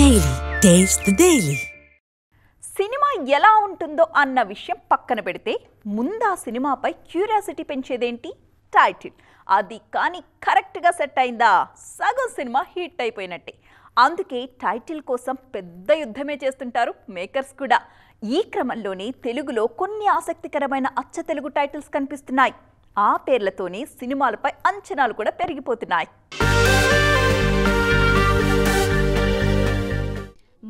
Daily taste the daily. Cinema ఎలా ఉంటుందో అన్న విషయం పక్కన పెడితే ముందా సినిమాపై క్యూరియాసిటీ పెంచేదేంటి? టైటిల్. అది కానీ కరెక్ట్గా సెట్ అయిందా సగం సినిమా హిట్ అయిపోయినట్టే. అందుకే టైటిల్ కోసం పెద్ద యుద్ధమే చేస్తుంటారు మేకర్స్ కూడా. ఈ క్రమంలోనే తెలుగులో కొన్ని ఆసక్తికరమైన అచ్చ తెలుగు టైటిల్స్ కనిపిస్తున్నాయి. ఆ పేర్లతోనే సినిమాలపై అంచనాలు కూడా పెరిగిపోతున్నాయి.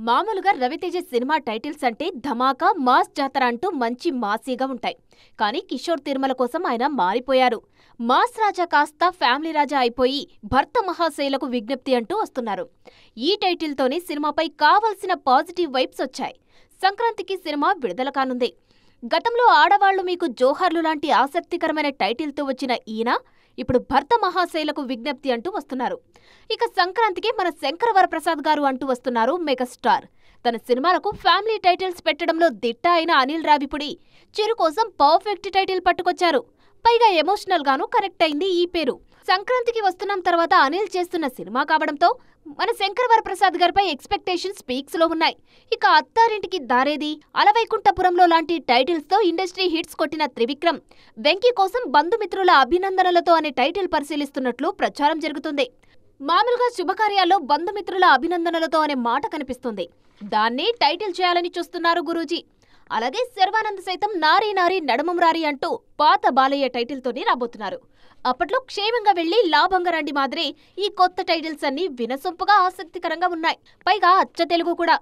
మామూలుగా రవితేజ సినిమా టైటిల్స్ అంటే ధమాకా, మాస్ జాతర అంటూ మంచి మాసీగా ఉంటాయి. కానీ కిషోర్ తిరుమల కోసం ఆయన మారిపోయారు. మాస్ రాజా కాస్త ఫ్యామిలీ రాజా అయిపోయి భర్త మహాశైలకు విజ్ఞప్తి అంటూ వస్తున్నారు. ఈ టైటిల్తోనే సినిమాపై కావాల్సిన పాజిటివ్ వైబ్స్ వచ్చాయి. సంక్రాంతికి సినిమా విడుదల కానుంది. గతంలో ఆడవాళ్లు మీకు జోహార్లు లాంటి ఆసక్తికరమైన టైటిల్తో వచ్చిన ఈయన ఇప్పుడు భర్త మహాశైలకు విజ్ఞప్తి అంటూ వస్తున్నారు. ఇక సంక్రాంతికి మన శంకరవరప్రసాద్ గారు అంటూ వస్తున్నారు మెగాస్టార్. తన సినిమాలకు ఫ్యామిలీ టైటిల్స్ పెట్టడంలో దిట్ట అయిన అనిల్ రావిపూడి చిరు కోసం పర్ఫెక్ట్ టైటిల్ పట్టుకొచ్చారు. పైగా ఎమోషనల్ గాను కనెక్ట్ అయింది ఈ పేరు. సంక్రాంతికి వస్తున్నాం తర్వాత అనిల్ చేస్తున్న సినిమా కావడంతో మన శంకరవరప్రసాద్ గారిపై ఎక్స్పెక్టేషన్స్ పీక్స్ లో ఉన్నాయి. ఇక అత్తారింటికి దారేది, అలవైకుంఠపురంలో లాంటి టైటిల్స్ తో ఇండస్ట్రీ హిట్స్ కొట్టిన త్రివిక్రమ్ వెంకీ కోసం బంధుమిత్రుల అభినందనలతో అనే టైటిల్ పరిశీలిస్తున్నట్లు ప్రచారం జరుగుతుంది. మామూలుగా శుభకార్యాల్లో బంధుమిత్రుల అభినందనలతో అనే మాట కనిపిస్తుంది. దాన్నే టైటిల్ చేయాలని చూస్తున్నారు గురూజీ. అలాగే శర్వానంద్ సైతం నారీ నారీ నడుమం అంటూ పాత బాలయ్య టైటిల్తోనే రాబోతున్నారు. అప్పట్లో క్షేమంగా వెళ్లి లాభంగా రండి మాదిరి ఈ కొత్త టైటిల్స్ అన్ని వినసొంపుగా ఆసక్తికరంగా ఉన్నాయి. పైగా అచ్చ తెలుగు కూడా.